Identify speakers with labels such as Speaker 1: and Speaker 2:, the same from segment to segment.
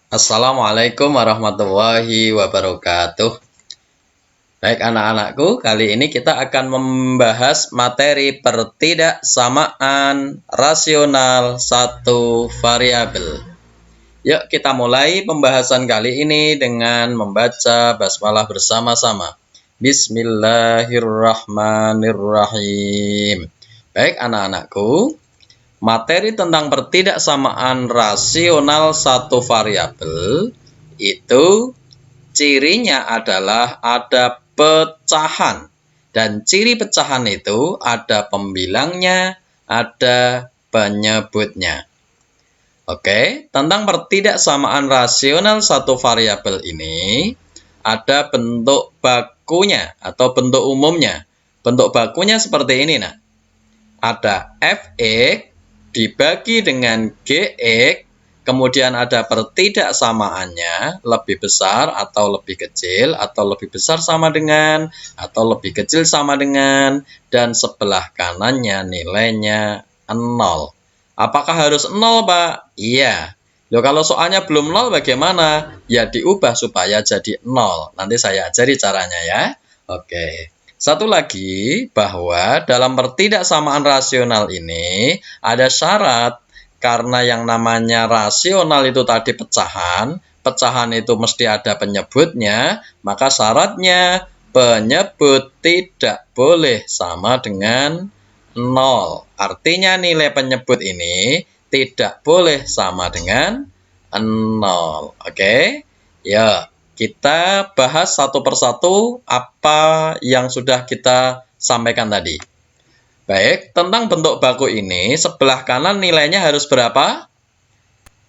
Speaker 1: Assalamualaikum warahmatullahi wabarakatuh. Baik anak-anakku, kali ini kita akan membahas materi pertidaksamaan rasional satu variabel. Yuk kita mulai pembahasan kali ini dengan membaca basmalah bersama-sama. Bismillahirrahmanirrahim. Baik anak-anakku, materi tentang pertidaksamaan rasional satu variabel itu cirinya adalah ada pecahan. Dan ciri pecahan itu ada pembilangnya, ada penyebutnya. Oke, tentang pertidaksamaan rasional satu variabel ini ada bentuk bakunya atau bentuk umumnya. Bentuk bakunya seperti ini, nah. Ada fx dibagi dengan gx, kemudian ada pertidaksamaannya lebih besar atau lebih kecil, atau lebih besar sama dengan, atau lebih kecil sama dengan, dan sebelah kanannya nilainya 0. Apakah harus 0, Pak? Iya. Loh, kalau soalnya belum 0 bagaimana? Ya diubah supaya jadi 0. Nanti saya ajari caranya ya. Oke. Satu lagi, bahwa dalam pertidaksamaan rasional ini ada syarat, karena yang namanya rasional itu tadi pecahan, pecahan itu mesti ada penyebutnya, maka syaratnya penyebut tidak boleh sama dengan 0. Artinya nilai penyebut ini tidak boleh sama dengan 0. Oke? Ya. Kita bahas satu persatu apa yang sudah kita sampaikan tadi. Baik, tentang bentuk baku ini, sebelah kanan nilainya harus berapa?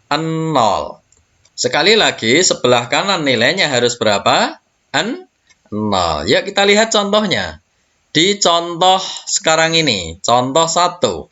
Speaker 1: 0. Sekali lagi, sebelah kanan nilainya harus berapa? 0. Ya, kita lihat contohnya. Di contoh sekarang ini, contoh 1.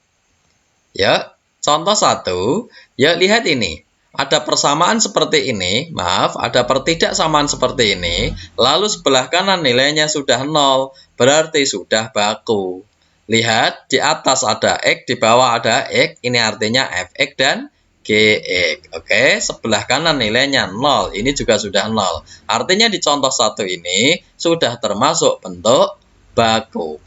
Speaker 1: Ya, contoh 1. Ya, lihat ini. Ada persamaan seperti ini, ada pertidaksamaan seperti ini, lalu sebelah kanan nilainya sudah 0, berarti sudah baku. Lihat, di atas ada X, di bawah ada X, ini artinya Fx dan Gx. Oke, sebelah kanan nilainya 0, ini juga sudah 0. Artinya di contoh 1 ini sudah termasuk bentuk baku.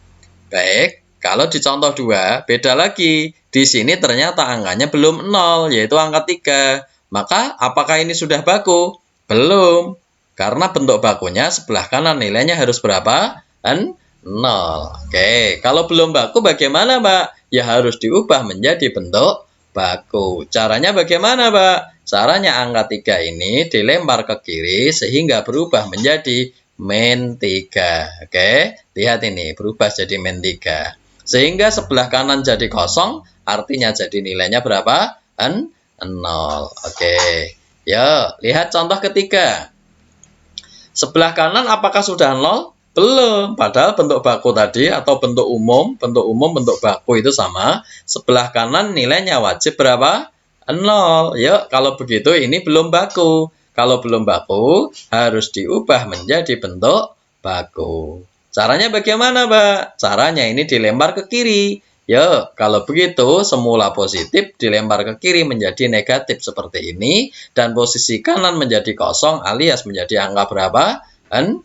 Speaker 1: Baik, kalau di contoh 2, beda lagi. Di sini ternyata angkanya belum 0, yaitu angka 3. Maka, apakah ini sudah baku? Belum. Karena bentuk bakunya sebelah kanan nilainya harus berapa? 0. Oke, kalau belum baku bagaimana, Pak? Ya harus diubah menjadi bentuk baku. Caranya bagaimana, Pak? Caranya angka 3 ini dilempar ke kiri sehingga berubah menjadi min 3. Oke, lihat ini, berubah jadi min 3. Sehingga sebelah kanan jadi kosong, artinya jadi nilainya berapa? 0. Oke. Ya, lihat contoh ketiga. Sebelah kanan apakah sudah 0? Belum. Padahal bentuk baku tadi atau bentuk umum, bentuk baku itu sama. Sebelah kanan nilainya wajib berapa? 0. Ya, kalau begitu ini belum baku. Kalau belum baku, harus diubah menjadi bentuk baku. Caranya bagaimana, Pak? Caranya ini dilempar ke kiri. Ya, kalau begitu semula positif dilempar ke kiri menjadi negatif seperti ini, dan posisi kanan menjadi kosong alias menjadi angka berapa? 0.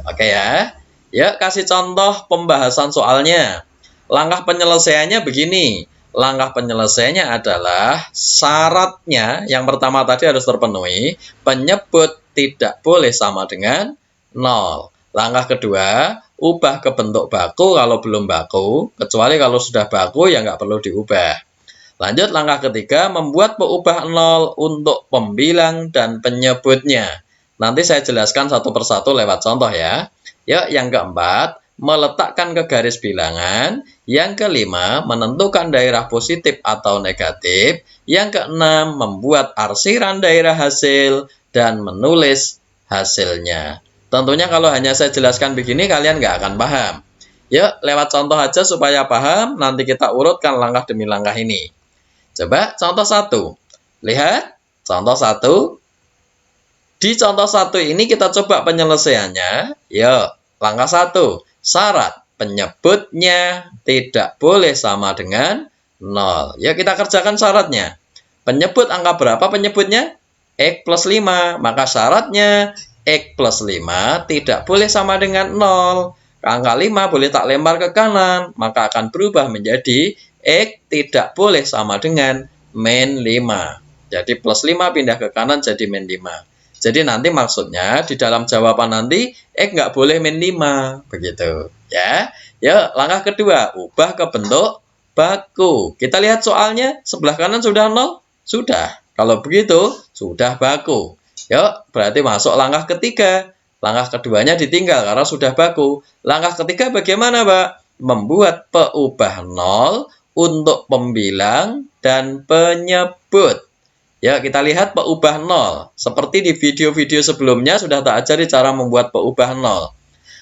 Speaker 1: Oke ya. Ya, kasih contoh pembahasan soalnya. Langkah penyelesaiannya begini. Langkah penyelesaiannya adalah syaratnya yang pertama tadi harus terpenuhi, penyebut tidak boleh sama dengan 0. Langkah kedua, ubah ke bentuk baku kalau belum baku, kecuali kalau sudah baku ya nggak perlu diubah. Lanjut langkah ketiga, membuat peubah 0 untuk pembilang dan penyebutnya. Nanti saya jelaskan satu persatu lewat contoh ya. Ya, yang keempat, meletakkan ke garis bilangan. Yang kelima, menentukan daerah positif atau negatif. Yang keenam, membuat arsiran daerah hasil dan menulis hasilnya. Tentunya kalau hanya saya jelaskan begini, kalian nggak akan paham. Yuk, lewat contoh aja supaya paham, nanti kita urutkan langkah demi langkah ini. Coba contoh 1. Lihat, contoh 1. Di contoh 1 ini kita coba penyelesaiannya. Yuk, langkah 1. Syarat penyebutnya tidak boleh sama dengan 0. Yuk kita kerjakan syaratnya. Penyebut angka berapa penyebutnya? X plus 5. Maka syaratnya X plus 5 tidak boleh sama dengan 0. Angka 5 boleh tak lempar ke kanan, maka akan berubah menjadi X tidak boleh sama dengan min 5. Jadi plus 5 pindah ke kanan jadi min 5. Jadi nanti maksudnya di dalam jawaban nanti X nggak boleh min 5. Begitu. Ya. Ya, langkah kedua, ubah ke bentuk baku. Kita lihat soalnya, sebelah kanan sudah 0? Sudah. Kalau begitu, sudah baku. Yuk, berarti masuk langkah ketiga. Langkah keduanya ditinggal karena sudah baku. Langkah ketiga bagaimana, Pak? Membuat peubah 0 untuk pembilang dan penyebut. Ya, kita lihat peubah 0. Seperti di video-video sebelumnya sudah tak ajari cara membuat peubah 0.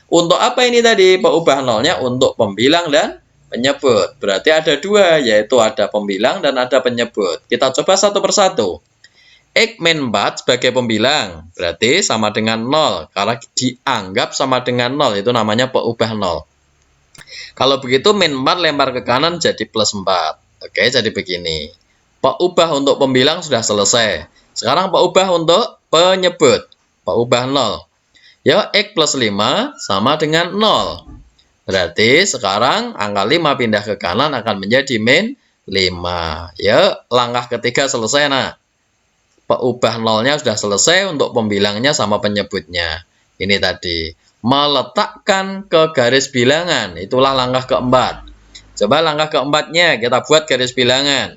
Speaker 1: Untuk apa ini tadi? Peubah 0-nya untuk pembilang dan penyebut. Berarti ada dua, yaitu ada pembilang dan ada penyebut. Kita coba satu persatu. X min 4 sebagai pembilang, berarti sama dengan 0. Karena dianggap sama dengan 0, itu namanya peubah 0. Kalau begitu min 4 lempar ke kanan jadi plus 4. Oke, jadi begini. Peubah untuk pembilang sudah selesai. Sekarang peubah untuk penyebut. Peubah 0. Ya, X plus 5 sama dengan 0. Berarti sekarang angka 5 pindah ke kanan akan menjadi min 5. Ya, langkah ketiga selesai, nak. Peubah 0-nya sudah selesai, untuk pembilangnya sama penyebutnya. Ini tadi. Meletakkan ke garis bilangan. Itulah langkah keempat. Coba langkah keempatnya kita buat garis bilangan.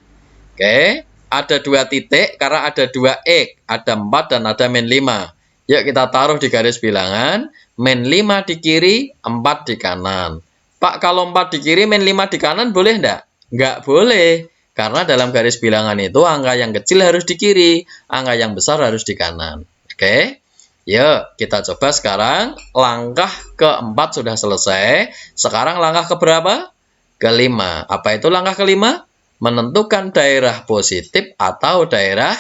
Speaker 1: Oke, ada 2 titik karena ada 2 X. Ada 4 dan ada min 5. Yuk kita taruh di garis bilangan, min 5 di kiri, 4 di kanan. Pak, kalau 4 di kiri, min 5 di kanan boleh enggak? Enggak boleh. Karena dalam garis bilangan itu angka yang kecil harus di kiri, angka yang besar harus di kanan. Oke? Yuk, kita coba sekarang. Langkah keempat sudah selesai. Sekarang langkah keberapa? Kelima. Apa itu langkah kelima? Menentukan daerah positif atau daerah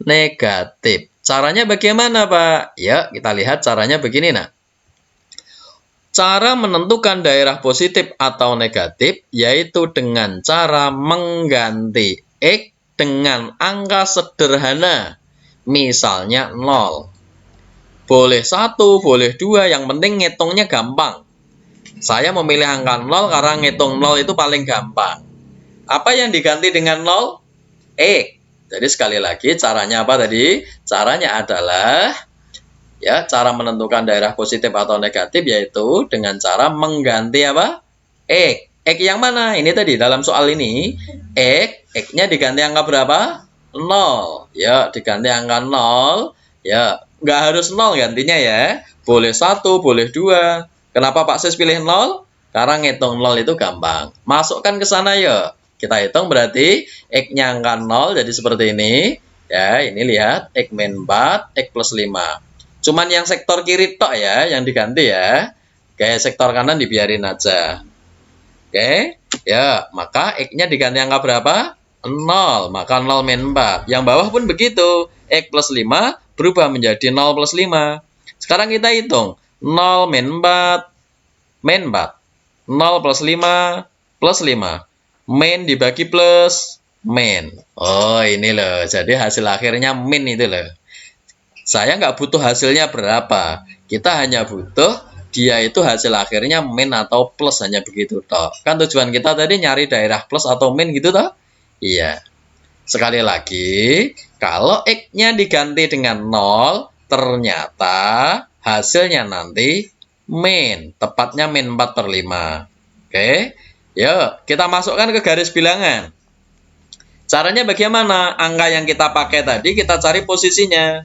Speaker 1: negatif. Caranya bagaimana, Pak? Ya, kita lihat caranya begini, nak. Cara menentukan daerah positif atau negatif yaitu dengan cara mengganti X dengan angka sederhana. Misalnya 0. Boleh 1, boleh 2, yang penting ngitungnya gampang. Saya memilih angka 0 karena ngitung 0 itu paling gampang. Apa yang diganti dengan 0? X. Jadi sekali lagi caranya apa tadi? Caranya adalah ya, cara menentukan daerah positif atau negatif yaitu dengan cara mengganti apa? X. X yang mana? Ini tadi dalam soal ini X-nya diganti angka berapa? 0. Ya, diganti angka 0. Ya, nggak harus 0 gantinya ya. Boleh 1, boleh 2. Kenapa Pak Sis pilih 0? Karena ngitung 0 itu gampang. Masukkan ke sana ya. Kita hitung berarti X-nya angka 0 jadi seperti ini. Ya, ini lihat X min 4, X plus 5. Cuman yang sektor kiri tok ya yang diganti ya. Oke, sektor kanan dibiarin aja. Oke, ya, maka X-nya diganti angka berapa? 0, maka 0 min 4. Yang bawah pun begitu. X plus 5 berubah menjadi 0 plus 5. Sekarang kita hitung. 0 min 4, min 4. 0 plus 5, plus 5. Min dibagi plus min. Oh, ini loh. Jadi hasil akhirnya min itu loh. Saya nggak butuh hasilnya berapa. Kita hanya butuh dia itu hasil akhirnya min atau plus, hanya begitu toh. Kan tujuan kita tadi nyari daerah plus atau min gitu toh? Iya. Sekali lagi, kalau X-nya diganti dengan 0, ternyata hasilnya nanti min. Tepatnya min 4 per 5. Oke. Yuk, kita masukkan ke garis bilangan. Caranya bagaimana? Angka yang kita pakai tadi kita cari posisinya.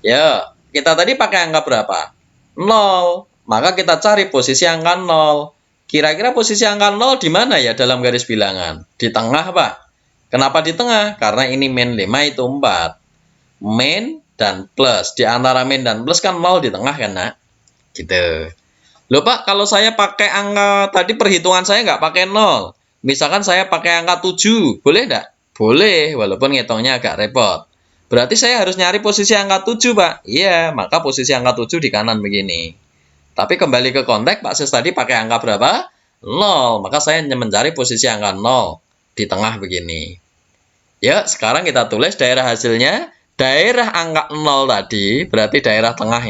Speaker 1: Ya, kita tadi pakai angka berapa? 0. Maka kita cari posisi angka 0. Kira-kira posisi angka 0 di mana ya dalam garis bilangan? Di tengah, Pak. Kenapa di tengah? Karena ini min 5 itu 4. Min dan plus. Di antara min dan plus kan 0 di tengah kan, nak? Gitu. Loh, Pak, kalau saya pakai angka tadi perhitungan saya nggak pakai 0. Misalkan saya pakai angka 7, boleh nggak? Boleh, walaupun ngitungnya agak repot. Berarti saya harus nyari posisi angka 7, Pak. Iya, maka posisi angka 7 di kanan begini. Tapi kembali ke konteks, Pak Sis tadi pakai angka berapa? 0. Maka saya mencari posisi angka 0 di tengah begini. Ya, sekarang kita tulis daerah hasilnya. daerah angka 0 tadi, berarti daerah tengah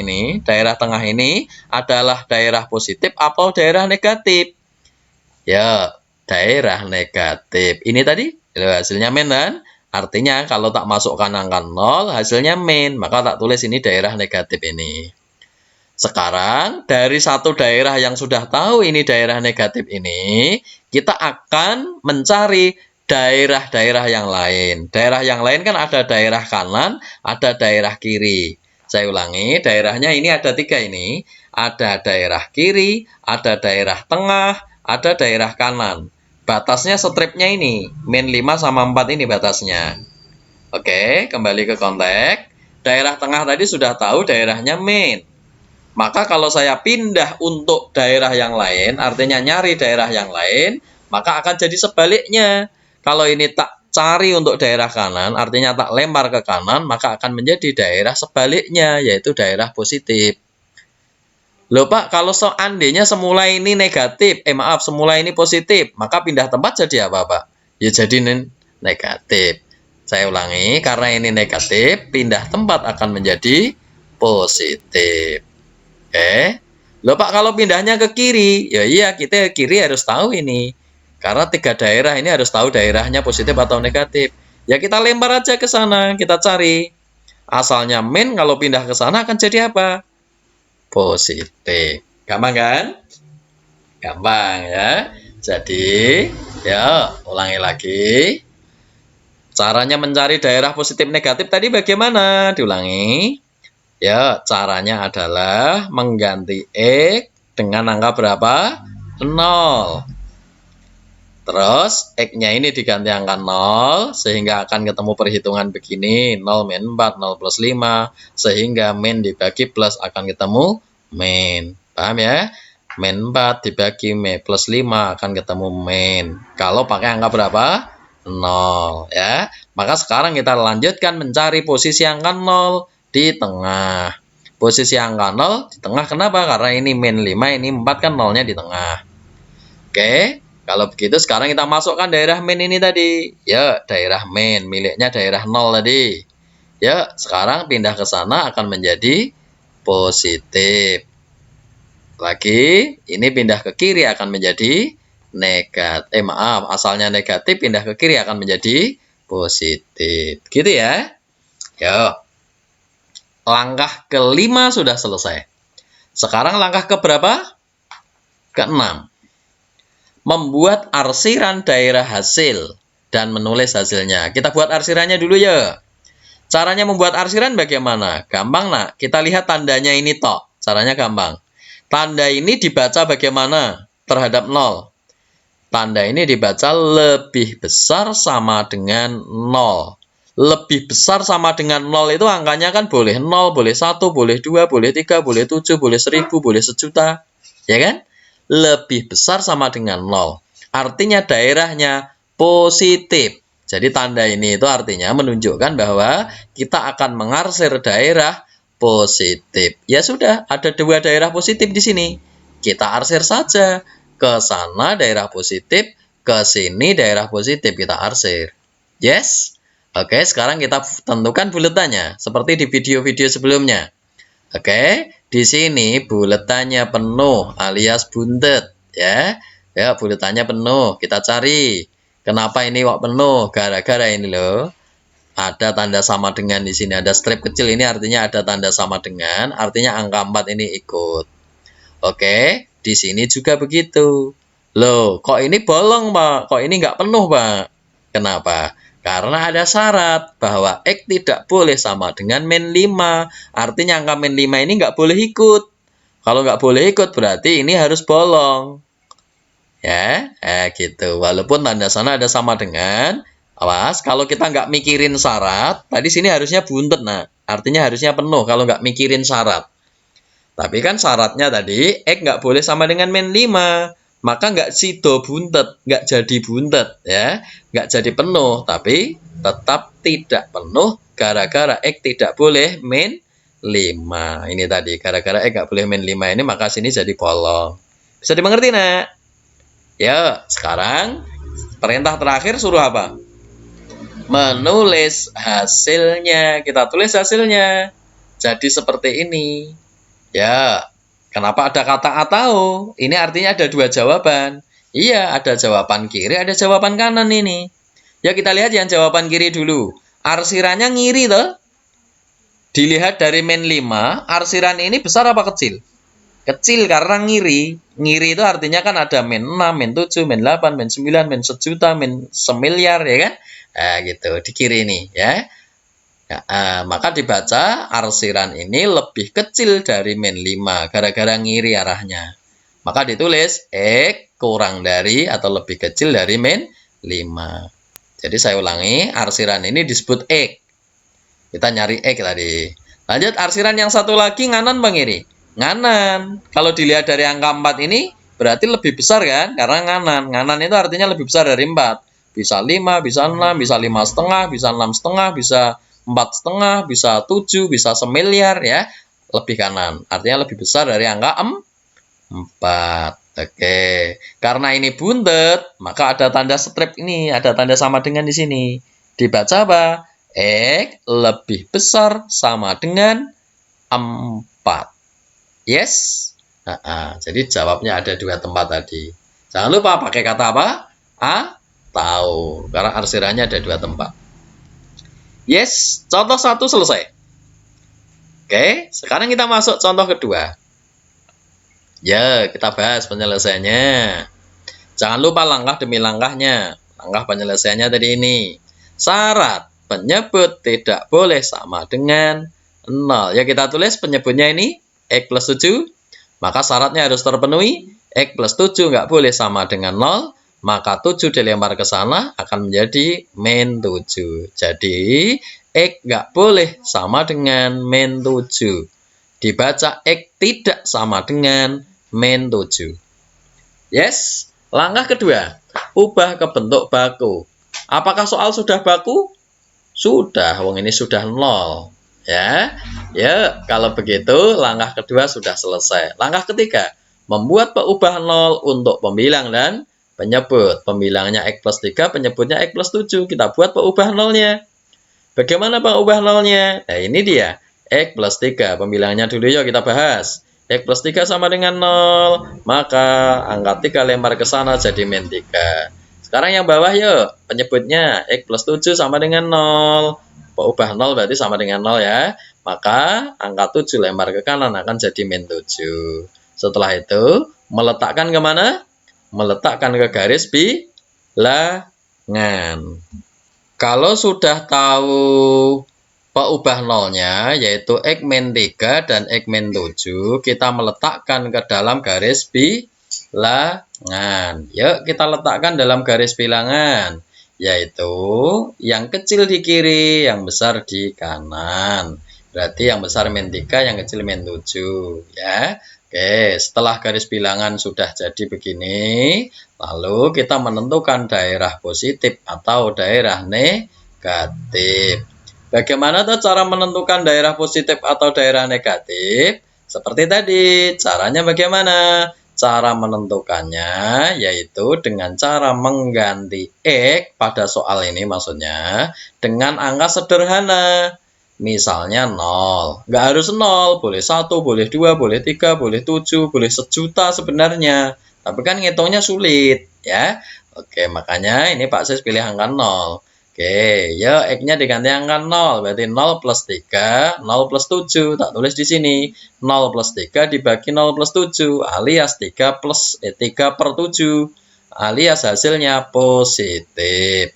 Speaker 1: ini adalah daerah positif atau daerah negatif? Ya, daerah negatif. Ini tadi hasilnya min kan? Artinya kalau tak masukkan angka 0, hasilnya min. Maka tak tulis ini daerah negatif ini. Sekarang, dari satu daerah yang sudah tahu ini daerah negatif ini, kita akan mencari daerah-daerah yang lain. Daerah yang lain kan ada daerah kanan, ada daerah kiri. Saya ulangi, daerahnya ini ada 3 ini. Ada daerah kiri, ada daerah tengah, ada daerah kanan. Batasnya stripnya ini, min 5 sama 4 ini batasnya. Oke, kembali ke konteks. Daerah tengah tadi sudah tahu daerahnya min. Maka kalau saya pindah untuk daerah yang lain, artinya nyari daerah yang lain, maka akan jadi sebaliknya. Kalau ini tak cari untuk daerah kanan, artinya tak lempar ke kanan, maka akan menjadi daerah sebaliknya, yaitu daerah positif. Loh Pak, kalau seandainya semula ini negatif, semula ini positif, maka pindah tempat jadi apa Pak? Ya jadi negatif. Saya ulangi, karena ini negatif, pindah tempat akan menjadi positif. Oke. Loh Pak, kalau pindahnya ke kiri, ya iya kita ke kiri harus tahu ini. Karena 3 daerah ini harus tahu daerahnya positif atau negatif. Ya kita lempar aja ke sana, kita cari. Asalnya min, kalau pindah ke sana akan jadi apa? Positif. Gampang kan? Gampang ya. Jadi, ya ulangi lagi. Caranya mencari daerah positif negatif tadi bagaimana? Diulangi. Ya, caranya adalah mengganti X dengan angka berapa? 0. Terus, X-nya ini diganti angka 0, sehingga akan ketemu perhitungan begini. 0 min 4, 0 plus 5. Sehingga min dibagi plus akan ketemu min. Paham ya? Min 4 dibagi min plus 5 akan ketemu min. Kalau pakai angka berapa? 0. Ya. Maka sekarang kita lanjutkan mencari posisi angka 0. Di tengah. Posisi angka 0 di tengah kenapa? Karena ini min 5, ini 4 kan 0-nya di tengah. Oke, kalau begitu sekarang kita masukkan daerah min ini tadi. Ya, daerah min, miliknya daerah 0 tadi. Ya, sekarang pindah ke sana akan menjadi positif. Lagi, ini pindah ke kiri akan menjadi negatif. Asalnya negatif, pindah ke kiri akan menjadi positif. Gitu ya. Yuk. Langkah kelima sudah selesai. Sekarang langkah keberapa? Keenam. Membuat arsiran daerah hasil dan menulis hasilnya. Kita buat arsirannya dulu ya. Caranya membuat arsiran bagaimana? Gampang nak. Kita lihat tandanya ini toh. Caranya gampang. Tanda ini dibaca bagaimana terhadap 0? Tanda ini dibaca lebih besar sama dengan 0. Lebih besar sama dengan 0 itu angkanya kan boleh 0, boleh 1, boleh 2, boleh 3, boleh 7, boleh 1000, boleh sejuta. Ya kan? Lebih besar sama dengan 0. Artinya daerahnya positif. Jadi tanda ini itu artinya menunjukkan bahwa kita akan mengarsir daerah positif. Ya sudah, ada 2 daerah positif di sini. Kita arsir saja. Ke sana daerah positif, ke sini daerah positif kita arsir. Yes? Oke, sekarang kita tentukan buletannya seperti di video-video sebelumnya. Oke, di sini buletannya penuh alias buntet ya. Ya, buletannya penuh. Kita cari. Kenapa ini kok penuh? Gara-gara ini loh. Ada tanda sama dengan di sini. Ada strip kecil ini artinya ada tanda sama dengan, artinya angka 4 ini ikut. Oke, di sini juga begitu. Loh, kok ini bolong, Pak? Kok ini nggak penuh, Pak? Kenapa? Karena ada syarat bahwa X tidak boleh sama dengan min 5. Artinya angka min 5 ini nggak boleh ikut. Kalau nggak boleh ikut berarti ini harus bolong. Ya, gitu. Walaupun tanda sana ada sama dengan, awas, kalau kita nggak mikirin syarat, tadi sini harusnya buntet. Nah, artinya harusnya penuh kalau nggak mikirin syarat. Tapi kan syaratnya tadi, X nggak boleh sama dengan min 5. Maka nggak sido buntet, nggak jadi buntet ya, nggak jadi penuh, tapi tetap tidak penuh gara-gara X tidak boleh min 5. Ini tadi gara-gara X nggak boleh min 5 ini maka sini jadi bolong. Bisa dimengerti nak? Ya, sekarang perintah terakhir suruh apa? menulis hasilnya. Kita tulis hasilnya. Jadi seperti ini. Ya, kenapa ada kata atau? Ini artinya ada dua jawaban. Iya, ada jawaban kiri, ada jawaban kanan ini. Ya, kita lihat yang jawaban kiri dulu. Arsirannya ngiri toh? Dilihat dari min 5, arsiran ini besar apa kecil? Kecil karena ngiri. Ngiri itu artinya kan ada min 6, min 7, min 8, min 9, min sejuta, min semiliar, ya kan? Nah, gitu, di kiri ini, ya. Maka dibaca arsiran ini lebih kecil dari min 5, gara-gara ngiri arahnya. Maka ditulis X kurang dari atau lebih kecil dari min 5. Jadi saya ulangi, arsiran ini disebut X. Kita nyari X tadi. Lanjut, arsiran yang satu lagi nganan Bang Iri. Nganan. Kalau dilihat dari angka 4 ini, berarti lebih besar kan? Karena nganan. Nganan itu artinya lebih besar dari 4. Bisa 5, bisa 6, bisa 5,5, bisa 6,5, bisa 4,5, bisa 7, bisa semiliar ya. Lebih kanan. Artinya lebih besar dari angka 4. Oke. Karena ini buntet, maka ada tanda strip ini, ada tanda sama dengan di sini. Dibaca apa? X lebih besar sama dengan 4. Yes? Jadi jawabnya ada dua tempat tadi. Jangan lupa pakai kata apa? Atau. Karena arsirannya ada dua tempat. Yes, contoh 1 selesai. Oke, sekarang kita masuk contoh kedua. Ya, kita bahas penyelesaiannya. Jangan lupa langkah demi langkahnya. Langkah penyelesaiannya tadi ini. Syarat penyebut tidak boleh sama dengan 0. Ya, kita tulis penyebutnya ini X plus 7. Maka syaratnya harus terpenuhi. X plus 7 nggak boleh sama dengan 0. Maka 7 dilempar ke sana akan menjadi min 7. Jadi, X nggak boleh sama dengan min 7. Dibaca X tidak sama dengan min 7. Yes? Langkah kedua, ubah ke bentuk baku. Apakah soal sudah baku? Sudah, wong ini sudah 0. Ya, kalau begitu langkah kedua sudah selesai. Langkah ketiga, membuat peubah 0 untuk pembilang dan penyebut. Pembilangnya X plus 3, penyebutnya X plus 7. Kita buat peubah 0-nya. Bagaimana peubah 0-nya? Nah, ini dia. X plus 3. Pembilangnya dulu yuk kita bahas. X plus 3 sama dengan 0. Maka angka 3 lempar ke sana jadi min 3. Sekarang yang bawah yuk. Penyebutnya X plus 7 sama dengan 0. Peubah 0 berarti sama dengan 0 ya. Maka angka 7 lempar ke kanan akan jadi min 7. Setelah itu meletakkan kemana? Meletakkan ke garis bilangan. Kalau sudah tahu peubah 0-nya yaitu X min 3 dan X min 7, kita meletakkan ke dalam garis bilangan. Yuk kita letakkan dalam garis bilangan, yaitu yang kecil di kiri, yang besar di kanan. Berarti yang besar min 3, yang kecil min 7 ya. Oke, setelah garis bilangan sudah jadi begini, lalu kita menentukan daerah positif atau daerah negatif. Bagaimana tuh cara menentukan daerah positif atau daerah negatif? Seperti tadi, caranya bagaimana? Cara menentukannya yaitu dengan cara mengganti X pada soal ini maksudnya dengan angka sederhana. Misalnya 0. Nggak harus 0, boleh 1, boleh 2, boleh 3, boleh 7, boleh sejuta sebenarnya. Tapi kan ngitungnya sulit ya. Oke, makanya ini Pak Sis pilih angka 0. Oke, ya X-nya diganti angka 0. Berarti 0 plus 3, 0 plus 7. Tak tulis di sini. 0 plus 3 dibagi 0 plus 7. Alias 3 per 7. Alias hasilnya positif.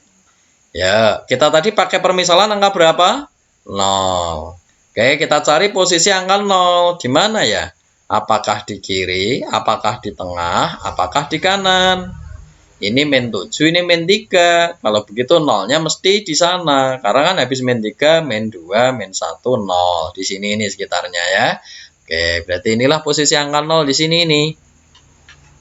Speaker 1: Ya, kita tadi pakai permisalan angka berapa? 0. Oke, kita cari posisi angka 0. Di mana ya? Apakah di kiri, apakah di tengah, apakah di kanan? Ini min 7, ini min 3. Kalau begitu 0-nya mesti di sana. Karena kan habis min 3, min 2, min 1, 0. Di sini ini sekitarnya ya. Oke, berarti inilah posisi angka 0 di sini ini.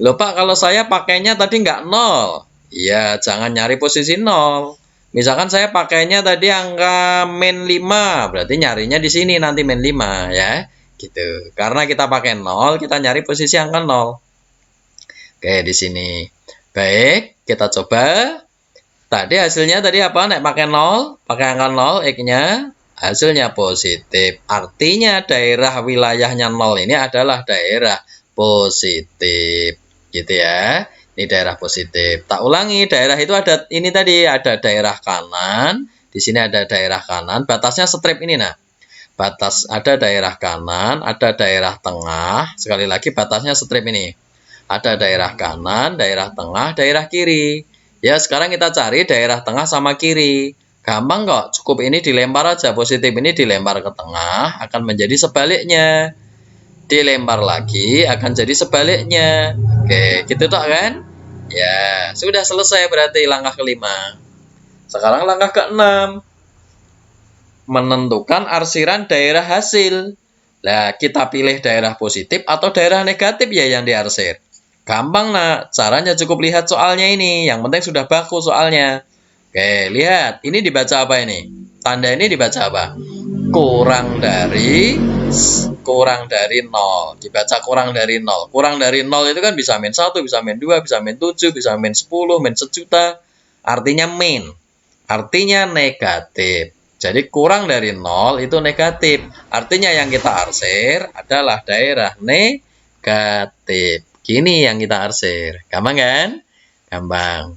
Speaker 1: Loh Pak, kalau saya pakainya tadi nggak 0. Iya, jangan nyari posisi 0. Misalkan saya pakainya tadi angka min 5, berarti nyarinya di sini nanti min 5 ya. Gitu. Karena kita pakai 0, kita nyari posisi angka 0. Oke, di sini. Baik, kita coba. Tadi hasilnya tadi apa? Nek pakai 0, pakai angka 0, X-nya hasilnya positif. Artinya daerah wilayahnya 0 ini adalah daerah positif. Gitu ya. Ini daerah positif. Tak ulangi, daerah itu ada ini tadi, ada daerah kanan, di sini ada daerah kanan, batasnya strip ini nah. Batas ada daerah kanan, ada daerah tengah. Sekali lagi batasnya strip ini. Ada daerah kanan, daerah tengah, daerah kiri. Ya, sekarang kita cari daerah tengah sama kiri. Gampang kok, cukup ini dilempar aja. Positif ini dilempar ke tengah, akan menjadi sebaliknya. Dilempar lagi, akan jadi sebaliknya. Oke, gitu tak kan? Ya, sudah selesai berarti langkah kelima. Sekarang langkah keenam. Menentukan arsiran daerah hasil. Nah, kita pilih daerah positif atau daerah negatif ya yang diarsir. Gampang nak, caranya cukup lihat soalnya ini. Yang penting sudah baku soalnya. Oke, lihat. Ini dibaca apa ini? Tanda ini dibaca apa? Kurang dari 0. Dibaca kurang dari 0. Kurang dari 0 itu kan bisa min 1, bisa min 2, bisa min 7, bisa min 10, min sejuta. Artinya min. Artinya negatif. Jadi kurang dari 0 itu negatif. Artinya yang kita arsir adalah daerah negatif. Gini yang kita arsir. Gampang kan? Gampang.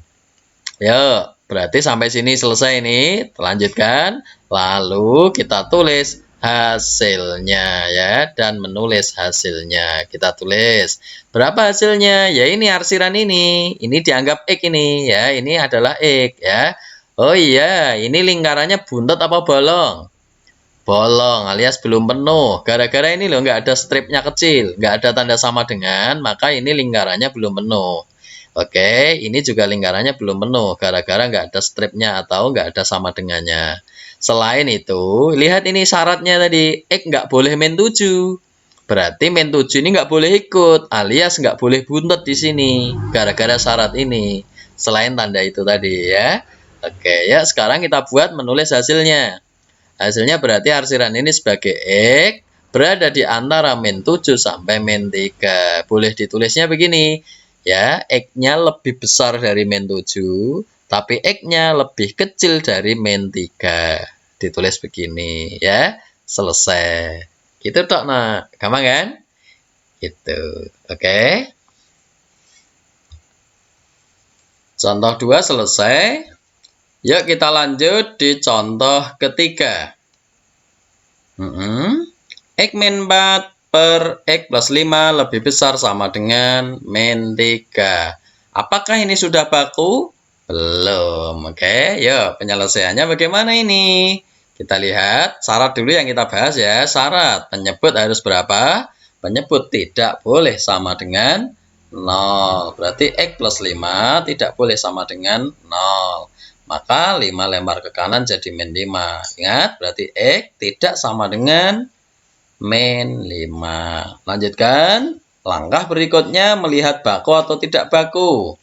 Speaker 1: Yuk, berarti sampai sini selesai ini. Lanjutkan. Lalu kita tulis hasilnya ya. Dan menulis hasilnya. Kita tulis. Berapa hasilnya? Ya ini arsiran ini. Ini dianggap X ini ya. Ini adalah X ya. Oh iya, ini lingkarannya buntut apa bolong? Bolong alias belum penuh. Gara-gara ini loh nggak ada stripnya kecil, nggak ada tanda sama dengan, maka ini lingkarannya belum penuh. Oke, ini juga lingkarannya belum penuh, gara-gara nggak ada stripnya atau nggak ada sama dengannya. Selain itu, lihat ini syaratnya tadi, X nggak boleh min 7. Berarti min 7 ini nggak boleh ikut, alias nggak boleh buntut di sini, gara-gara syarat ini. Selain tanda itu tadi ya. Oke, ya sekarang kita buat menulis hasilnya. Hasilnya berarti arsiran ini sebagai X berada di antara min 7 sampai min 3. Boleh ditulisnya begini. Ya, X-nya lebih besar dari min 7, tapi X-nya lebih kecil dari min 3. Ditulis begini ya. Selesai. Gitu tok nah. Gampang kan? Gitu. Oke. Contoh 2 selesai. Yuk kita lanjut di contoh ketiga. X min 4 per X plus 5 lebih besar sama dengan min 3. Apakah ini sudah baku? Belum. Oke, yuk penyelesaiannya bagaimana ini? Kita lihat syarat dulu yang kita bahas ya. Syarat penyebut harus berapa? Penyebut tidak boleh sama dengan 0. Berarti X plus 5 tidak boleh sama dengan 0. Maka 5 lempar ke kanan jadi min 5. Ingat, berarti X tidak sama dengan min 5. Lanjutkan. Langkah berikutnya melihat baku atau tidak baku.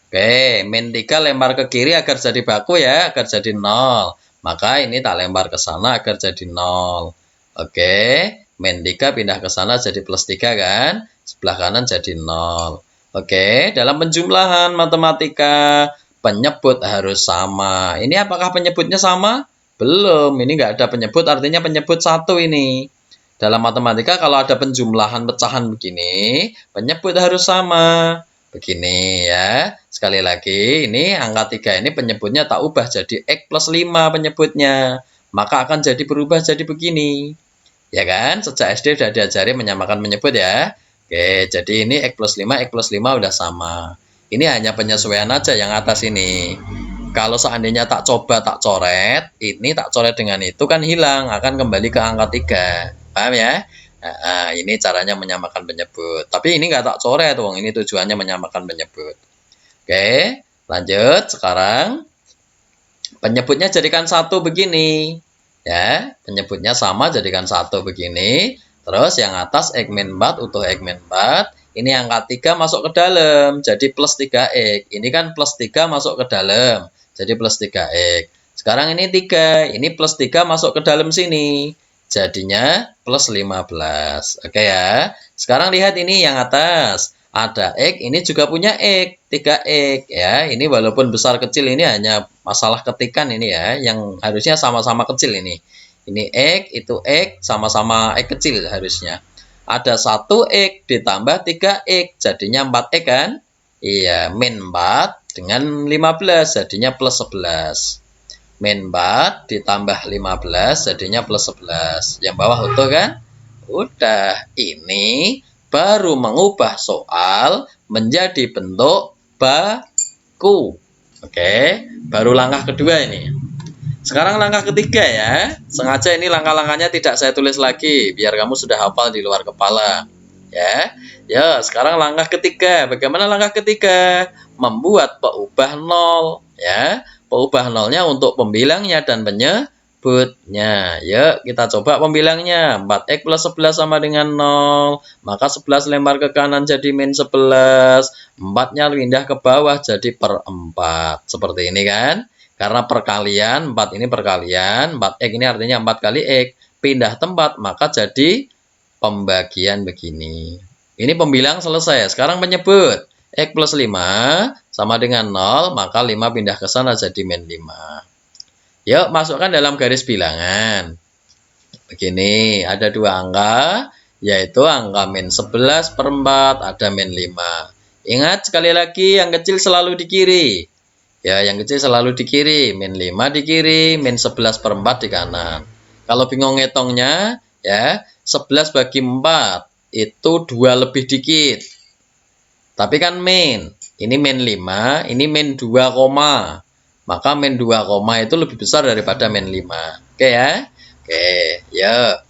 Speaker 1: Oke, min 3 lempar ke kiri agar jadi baku ya, agar jadi 0. Maka ini tak lempar ke sana agar jadi 0. Oke, min 3 pindah ke sana jadi plus 3 kan. Sebelah kanan jadi 0. Oke, dalam penjumlahan matematika, penyebut harus sama. Ini apakah penyebutnya sama? Belum. Ini nggak ada penyebut, artinya penyebut satu ini. Dalam matematika kalau ada penjumlahan pecahan begini, penyebut harus sama. Begini ya. Sekali lagi, ini angka 3 ini penyebutnya tak ubah jadi X plus 5 penyebutnya. Maka akan jadi berubah jadi begini. Ya kan? Sejak SD sudah diajari menyamakan penyebut ya. Oke, jadi ini X plus 5 udah sama. Ini hanya penyesuaian aja yang atas ini. Kalau seandainya tak coba tak coret, ini tak coret dengan itu kan hilang, akan kembali ke angka 3. Paham ya? Nah, ini caranya menyamakan penyebut. Tapi ini nggak tak coret, wong ini tujuannya menyamakan penyebut. Oke, lanjut. Sekarang penyebutnya jadikan satu begini. Ya, penyebutnya sama jadikan satu begini. Terus yang atas X min 4 utuh X min 4. Ini angka 3 masuk ke dalam, jadi plus 3X. Ini kan plus 3 masuk ke dalam, jadi plus 3X. Sekarang ini 3, ini plus 3 masuk ke dalam sini, jadinya plus 15. Oke ya. Sekarang lihat ini yang atas. ada X, ini juga punya X, 3X ya. Ini walaupun besar kecil ini hanya masalah ketikan ini ya, yang harusnya sama-sama kecil ini. Ini X, itu X, sama-sama X kecil harusnya. Ada 1X ditambah 3X, jadinya 4X kan? Iya, min 4 dengan 15, jadinya plus 11. Min 4 ditambah 15, jadinya plus 11. Yang bawah utuh kan? Udah, ini baru mengubah soal menjadi bentuk baku. Oke, baru langkah kedua ini. Sekarang langkah ketiga ya. Sengaja ini langkah-langkahnya tidak saya tulis lagi biar kamu sudah hafal di luar kepala. Ya. Ya, sekarang langkah ketiga. Bagaimana langkah ketiga? Membuat peubah nol ya. Peubah nolnya untuk pembilangnya dan penyebutnya. Yuk, kita coba pembilangnya. 4X plus 11 sama dengan 0. Maka 11 lempar ke kanan jadi min 11. 4-nya pindah ke bawah jadi per 4. Seperti ini kan? Karena perkalian, 4 ini perkalian, 4X ini artinya 4 kali X. Pindah tempat, maka jadi pembagian begini. Ini pembilang selesai. Sekarang penyebut. X plus 5 sama dengan 0, maka 5 pindah ke sana jadi min 5. Yuk, masukkan dalam garis bilangan. Begini, ada dua angka, yaitu angka min 11 per 4, ada min 5. Ingat sekali lagi, yang kecil selalu di kiri. Ya, yang kecil selalu di kiri, min 5 di kiri, min 11 per 4 di kanan. Kalau bingung ngitungnya, ya, 11 bagi 4, itu 2 lebih dikit. Tapi kan min, ini min 5, ini min 2, maka min 2, itu lebih besar daripada min 5. Oke ya? Oke, ya.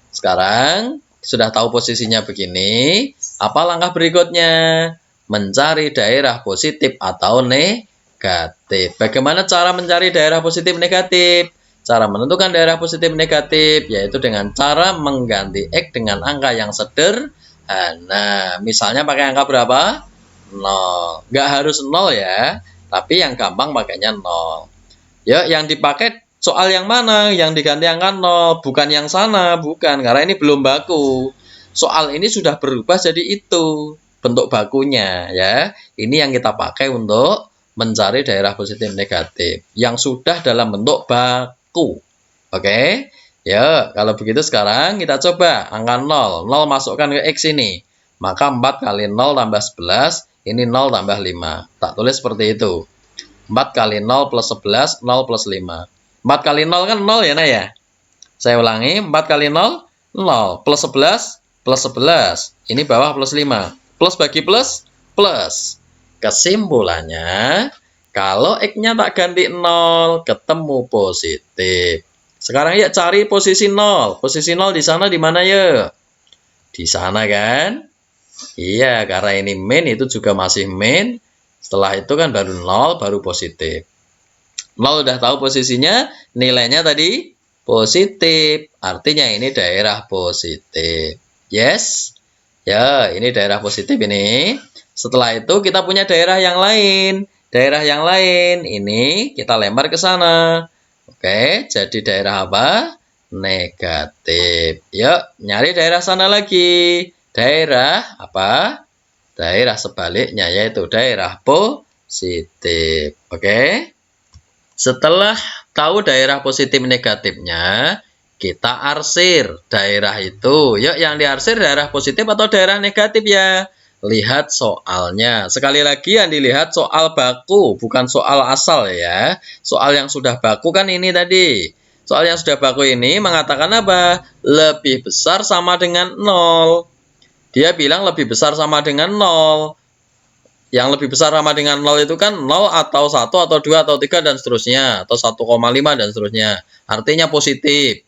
Speaker 1: Sekarang, sudah tahu posisinya begini, apa langkah berikutnya? Mencari daerah positif atau negatif. Bagaimana cara mencari daerah positif negatif? Cara menentukan daerah positif negatif yaitu dengan cara mengganti X dengan angka yang sederhana. Misalnya pakai angka berapa? 0. Nggak harus 0 ya, tapi yang gampang pakainya 0. Ya, yang dipakai soal yang mana? Yang diganti angka 0, bukan yang sana, bukan. Karena ini belum baku. Soal ini sudah berubah jadi itu bentuk bakunya ya. Ini yang kita pakai untuk mencari daerah positif negatif yang sudah dalam bentuk baku. Oke? Ya, kalau begitu sekarang kita coba angka 0. 0 masukkan ke X ini. Maka 4 kali 0 tambah 11, ini 0 tambah 5. Tak tulis seperti itu. 4 kali 0 plus 11, 0 plus 5. 4 kali 0 kan 0 ya, Nah ya? Saya ulangi, 4 kali 0, 0. Plus 11, plus 11. Ini bawah plus 5. Plus bagi plus, plus. Kesimpulannya, kalau X-nya tak ganti 0, ketemu positif. Sekarang ya cari posisi 0. Posisi 0 di sana di mana ya? Di sana kan? Iya, karena ini min, itu juga masih min. Setelah itu kan baru 0, baru positif. 0 udah tahu posisinya, nilainya tadi positif. Artinya ini daerah positif. Yes? Ya, ini daerah positif ini. Setelah itu kita punya daerah yang lain. Daerah yang lain ini kita lempar ke sana. Oke, jadi daerah apa? Negatif. Yuk, nyari daerah sana lagi. Daerah apa? Daerah sebaliknya, yaitu daerah positif. Oke. Setelah tahu daerah positif negatifnya, kita arsir daerah itu. Yuk, yang diarsir daerah positif atau daerah negatif ya? Lihat soalnya. Sekali lagi yang dilihat soal baku, bukan soal asal ya. Soal yang sudah baku kan ini tadi. Soal yang sudah baku ini mengatakan apa? Lebih besar sama dengan 0. Dia bilang lebih besar sama dengan 0. Yang lebih besar sama dengan 0 itu kan 0 atau 1 atau 2 atau 3 dan seterusnya. Atau 1,5 dan seterusnya. Artinya positif.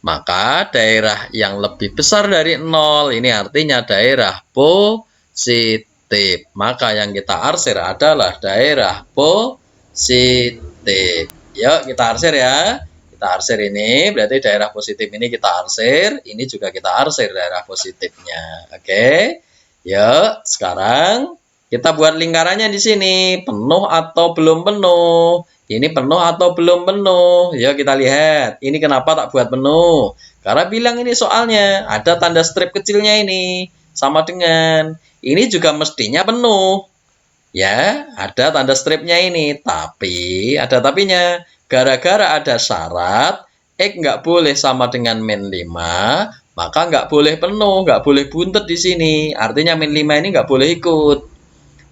Speaker 1: Maka daerah yang lebih besar dari 0 ini artinya daerah positif. Maka yang kita arsir adalah daerah positif. Yuk kita arsir ya. Kita arsir ini berarti daerah positif ini kita arsir. Ini juga kita arsir daerah positifnya. Oke. Yuk sekarang kita buat lingkarannya di sini. Penuh atau belum penuh? Ini penuh atau belum penuh? Yuk kita lihat. Ini kenapa tak buat penuh? Karena bilang ini soalnya ada tanda strip kecilnya ini. sama dengan. Ini juga mestinya penuh. Ya, ada tanda stripnya ini. Tapi, ada tapinya. Gara-gara ada syarat, X nggak boleh sama dengan min 5, maka nggak boleh penuh, nggak boleh buntet di sini. Artinya min 5 ini nggak boleh ikut.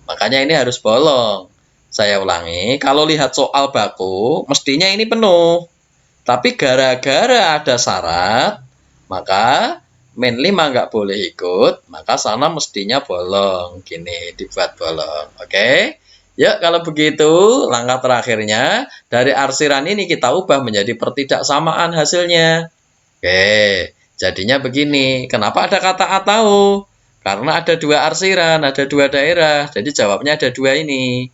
Speaker 1: Makanya ini harus bolong. Saya ulangi, kalau lihat soal baku, mestinya ini penuh. Tapi gara-gara ada syarat, maka min 5 nggak boleh ikut, maka sana mestinya bolong. Gini, dibuat bolong. Oke? Yuk, kalau begitu, langkah terakhirnya, dari arsiran ini kita ubah menjadi pertidaksamaan hasilnya. Oke, jadinya begini. Kenapa ada kata atau? Karena ada dua arsiran, ada dua daerah. Jadi jawabnya ada dua ini.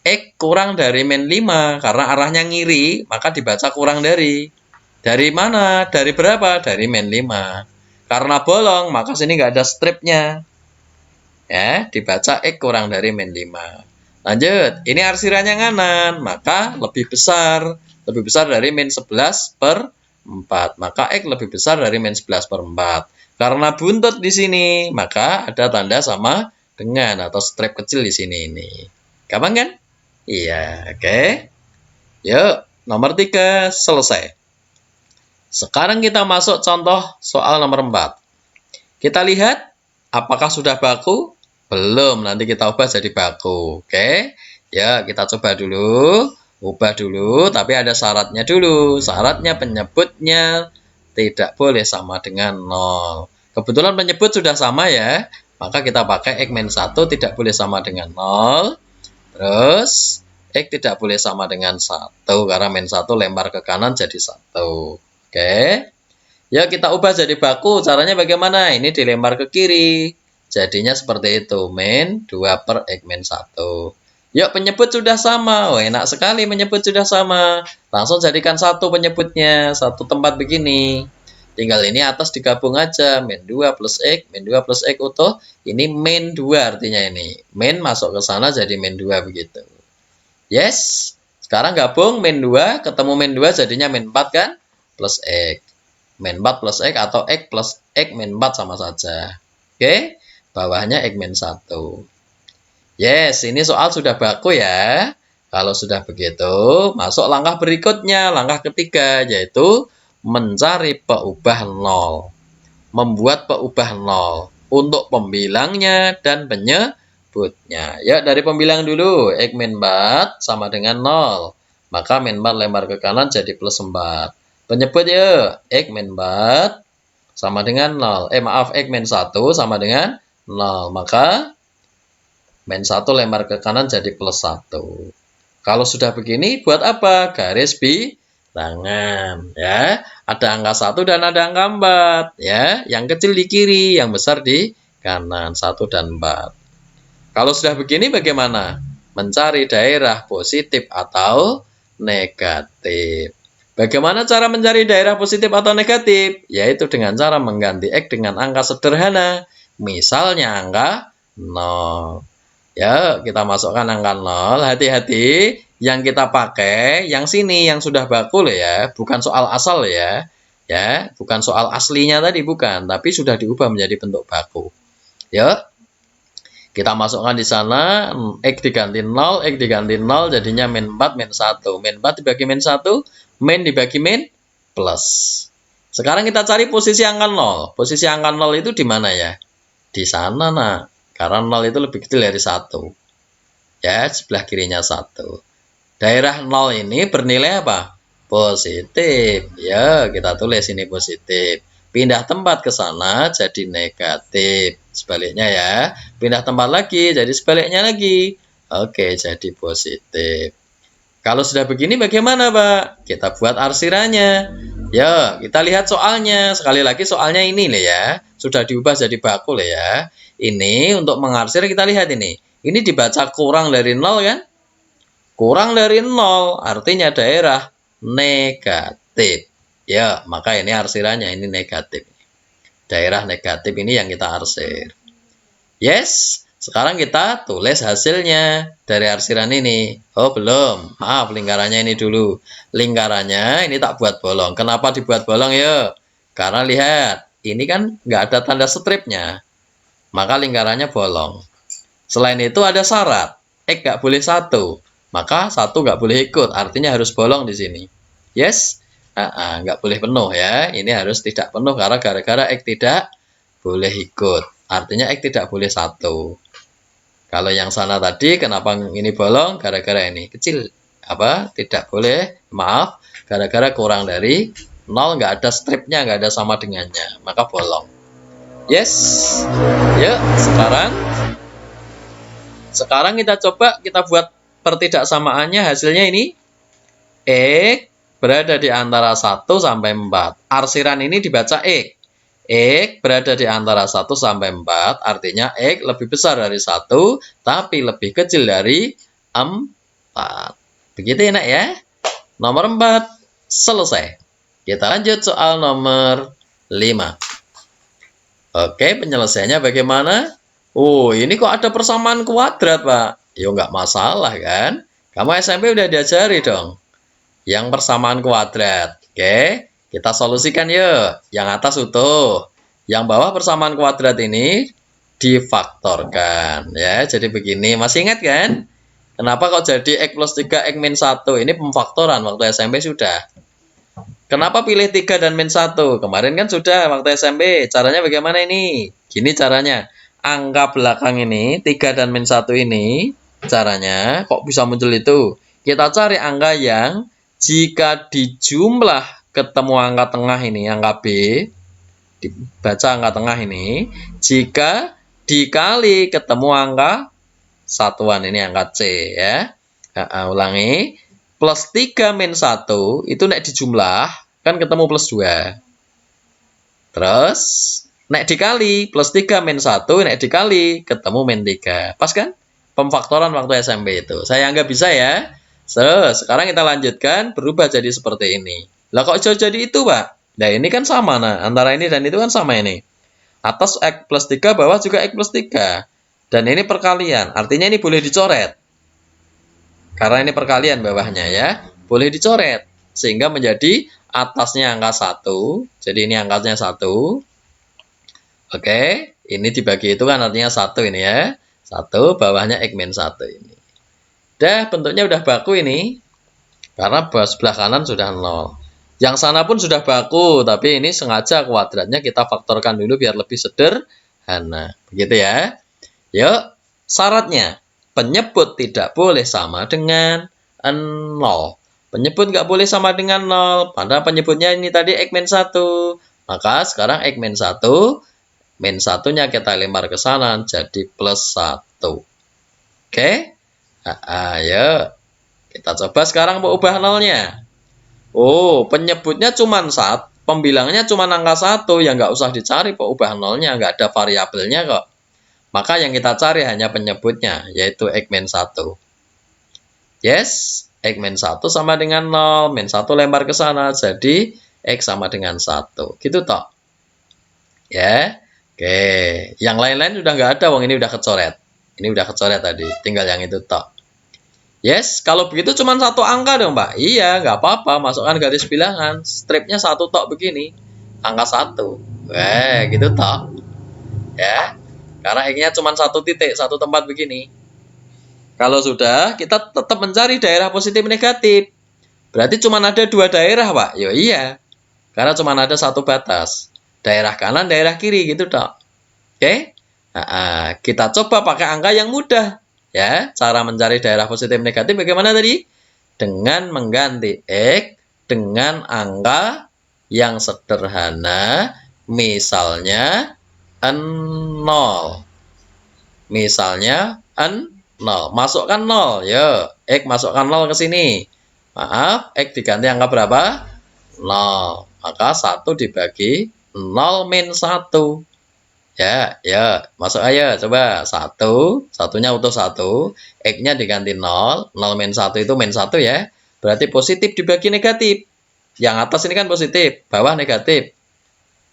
Speaker 1: X kurang dari min 5. Karena arahnya ngiri, maka dibaca kurang dari. Dari mana? Dari berapa? Dari min 5. Karena bolong, maka sini nggak ada stripnya. Ya, dibaca X kurang dari min 5. Lanjut, ini arsirannya nganan, maka lebih besar. Lebih besar dari min 11 per 4. Maka X lebih besar dari min 11 per 4. Karena buntut di sini, maka ada tanda sama dengan atau strip kecil di sini ini. Gampang kan? Iya, oke. Yuk, nomor 3 selesai. Sekarang kita masuk contoh soal nomor 4. Kita lihat apakah sudah baku? Belum, nanti kita ubah jadi baku. Oke. Ya, kita coba dulu. Ubah dulu, tapi ada syaratnya dulu. Syaratnya penyebutnya tidak boleh sama dengan 0. Kebetulan penyebut sudah sama ya. Maka kita pakai X-1 tidak boleh sama dengan 0. Terus X tidak boleh sama dengan 1. Karena min 1 lempar ke kanan jadi 1. Oke. Ya, kita ubah jadi baku. Caranya bagaimana? Ini dilempar ke kiri. Jadinya seperti itu. Min 2 per X min 1. Yuk, penyebut sudah sama. Oh, enak sekali penyebut sudah sama. Langsung jadikan satu penyebutnya. Satu tempat begini. Tinggal ini atas digabung aja. Min 2 plus X. Min 2 plus X utuh. Ini min 2 artinya ini. Min masuk ke sana jadi min 2 begitu. Yes. Sekarang gabung min 2. Ketemu min 2 jadinya min 4 kan? Plus X. Min 4 plus X atau X plus X min 4 sama saja. Oke. Bawahnya X min 1. Yes, ini soal sudah baku ya. Kalau sudah begitu, masuk langkah berikutnya, langkah ketiga, yaitu mencari peubah 0. Membuat peubah 0 untuk pembilangnya dan penyebutnya. Ya, dari pembilang dulu, X min 4 sama dengan 0. Maka min 4 lempar ke kanan jadi plus 4. Penyebut ya, X min 4 sama dengan 0. X min 1 sama dengan 0. Maka min 1 lempar ke kanan jadi plus 1. Kalau sudah begini, buat apa? Garis bilangan. Ya, ada angka 1 dan ada angka 4. Ya, yang kecil di kiri, yang besar di kanan. 1 dan 4. Kalau sudah begini bagaimana? Mencari daerah positif atau negatif. Bagaimana cara mencari daerah positif atau negatif? Yaitu dengan cara mengganti X dengan angka sederhana. Misalnya angka 0. Ya, kita masukkan angka 0. Hati-hati, yang kita pakai, yang sini, yang sudah baku loh ya. Bukan soal asal ya. Ya, bukan soal aslinya tadi, bukan. Tapi sudah diubah menjadi bentuk baku. Ya, kita masukkan di sana, X diganti 0, X diganti 0, jadinya min 4, min 1. Min 4 dibagi min 1, min dibagi min plus. Sekarang kita cari posisi angka 0. Posisi angka 0 itu di mana ya? Di sana, nah. Karena 0 itu lebih kecil dari 1. Ya, sebelah kirinya 1. Daerah 0 ini bernilai apa? Positif. Ya, kita tulis ini positif. Pindah tempat ke sana jadi negatif. Sebaliknya ya. Pindah tempat lagi jadi sebaliknya lagi. Oke, jadi positif. Kalau sudah begini bagaimana, Pak? Kita buat arsirannya. Ya, kita lihat soalnya. Sekali lagi soalnya ini loh ya. Sudah diubah jadi baku loh ya. Ini untuk mengarsir kita lihat ini. Ini dibaca kurang dari 0 kan? Kurang dari 0 artinya daerah negatif. Ya, maka ini arsirannya ini negatif. Daerah negatif ini yang kita arsir. Yes, sekarang kita tulis hasilnya dari arsiran ini. Oh, belum. Maaf, lingkarannya ini dulu. Lingkarannya ini tak buat bolong. Kenapa dibuat bolong ya? Karena lihat, ini kan nggak ada tanda stripnya. maka lingkarannya bolong. Selain itu ada syarat, X nggak boleh 1, maka 1 nggak boleh ikut, artinya harus bolong di sini. Yes? Nggak boleh penuh ya, ini harus tidak penuh karena gara-gara X tidak boleh ikut, artinya X tidak boleh 1. Kalau yang sana tadi, kenapa ini bolong? Gara-gara ini kecil, tidak boleh, maaf, gara-gara kurang dari 0, nggak ada stripnya, nggak ada sama dengannya, maka bolong. Yes? Yuk, sekarang kita coba kita buat pertidaksamaannya, hasilnya ini X berada di antara 1 sampai 4. Arsiran ini dibaca X. X berada di antara 1 sampai 4, artinya X lebih besar dari 1, tapi lebih kecil dari 4. Begitu enak ya? Nomor 4, selesai. Kita lanjut soal nomor 5. Oke, penyelesaiannya bagaimana? Oh, ini kok ada persamaan kuadrat, Pak? Ya, nggak masalah, kan? Kamu SMP udah diajari dong. Yang persamaan kuadrat. Oke, kita solusikan yuk. Yang atas utuh. Yang bawah persamaan kuadrat ini difaktorkan. Ya, jadi begini. Masih ingat kan? Kenapa kok jadi X plus 3, X min 1? Ini pemfaktoran, waktu SMP sudah. Kenapa pilih 3 dan min 1? Kemarin kan sudah waktu SMP. Caranya bagaimana ini? Gini caranya. Angka belakang ini, 3 dan min 1 ini, caranya kok bisa muncul itu? Kita cari angka yang jika dijumlah ketemu angka tengah ini, angka B, dibaca angka tengah ini, jika dikali ketemu angka satuan ini, angka C ya. Ulangi, plus 3 min 1 itu nek dijumlah kan ketemu plus 2. Terus nek dikali plus 3 min 1, nek dikali ketemu min 3. Pas kan? Pemfaktoran waktu SMP itu. Saya anggap bisa ya. Sekarang kita lanjutkan, berubah jadi seperti ini. Lah kok jadi itu, Pak? Nah, ini kan sama, nah. Antara ini dan itu kan sama ini. Atas X plus 3, bawah juga X plus 3. Dan ini perkalian. Artinya ini boleh dicoret. Karena ini perkalian bawahnya ya. Boleh dicoret. Sehingga menjadi atasnya angka 1. Jadi ini angkanya 1. Oke. Ini dibagi itu kan artinya 1 ini ya. 1, bawahnya X min 1 ini. Bentuknya udah baku ini. Karena sebelah kanan sudah 0. Yang sana pun sudah baku, tapi ini sengaja kuadratnya kita faktorkan dulu biar lebih sederhana. Begitu ya. Yuk, syaratnya. Penyebut tidak boleh sama dengan 0. Penyebut nggak boleh sama dengan 0. Padahal penyebutnya ini tadi X min 1. Maka sekarang X min 1. Min 1-nya kita lempar ke sana jadi plus 1. Oke? Ayo. Kita coba sekarang mau ubah 0-nya. Oh, penyebutnya cuma 1. Pembilangnya cuma angka 1. Ya nggak usah dicari ubah 0-nya. Nggak ada variabelnya kok. Maka yang kita cari hanya penyebutnya, yaitu X min 1. Yes, X min 1 sama dengan 0. Min 1 lempar ke sana, jadi X sama dengan 1. Gitu toh. Ya. Oke. Yang lain-lain udah nggak ada, wong ini udah kecoret. Ini udah kecoret tadi, tinggal yang itu toh. Yes, kalau begitu cuma 1 angka dong, Pak. Iya, nggak apa-apa, masukkan garis bilangan. Stripnya 1 tok begini. Angka 1. Gitu toh. Ya. Karena X-nya cuma 1 titik, 1 tempat begini. Kalau sudah, kita tetap mencari daerah positif negatif. Berarti cuma ada 2 daerah, Pak. Ya iya. Karena cuma ada 1 batas. Daerah kanan, daerah kiri gitu, Dok. Oke? Kita coba pakai angka yang mudah. Ya, cara mencari daerah positif negatif bagaimana tadi? Dengan mengganti X dengan angka yang sederhana, misalnya 0. Misalnya 0. Masukkan 0. Ya, X masukkan 0 ke sini. Maaf, X diganti angka berapa? 0. Maka 1 dibagi 0 min 1. Ya, masuk aja. Coba 1. Satunya utuh 1. X-nya diganti 0. 0 min 1 itu min 1 ya. Berarti positif dibagi negatif. Yang atas ini kan positif. Bawah negatif.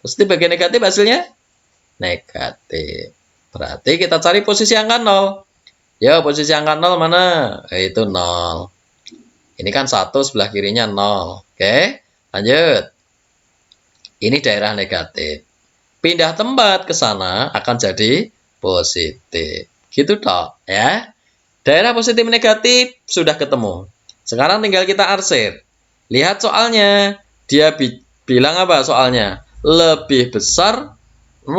Speaker 1: Positif bagi negatif hasilnya? Negatif. Berarti kita cari posisi angka 0. Ya, posisi angka 0 mana? Itu 0. Ini kan 1, sebelah kirinya 0. Oke, lanjut. Ini daerah negatif. Pindah tempat ke sana akan jadi positif. Gitu toh ya. Daerah positif negatif sudah ketemu. Sekarang tinggal kita arsir. Lihat soalnya. Dia bilang apa soalnya? Lebih besar 0.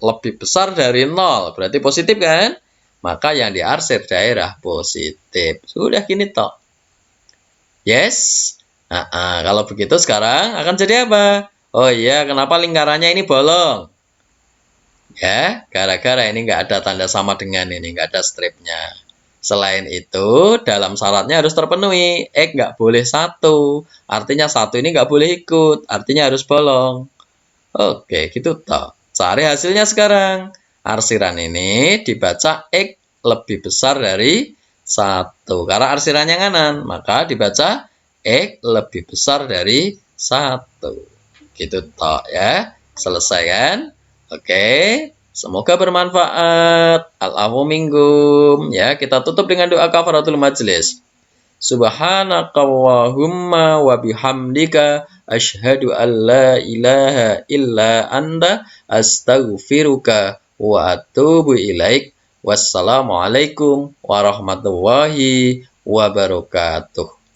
Speaker 1: Lebih besar dari 0. Berarti positif kan? Maka yang diarsir daerah positif. Sudah gini toh. Yes. Kalau begitu sekarang akan jadi apa? Oh iya, kenapa lingkarannya ini bolong? Ya, gara-gara ini nggak ada tanda sama dengan ini, nggak ada stripnya. Selain itu, dalam syaratnya harus terpenuhi. X nggak boleh 1. Artinya 1 ini nggak boleh ikut. Artinya harus bolong. Oke, gitu toh. Cari hasilnya sekarang. Arsiran ini dibaca X lebih besar dari 1. Karena arsirannya kanan, maka dibaca X lebih besar dari 1. Gitu toh ya. Selesai kan? Oke. Semoga bermanfaat. Al-afu minggum. Ya, kita tutup dengan doa kafaratul majlis. Subhanakallahumma wa bihamdika asyhadu an la ilaha illa anta astaghfiruka wa atubu ilaik. Wassalamualaikum warahmatullahi wabarakatuh.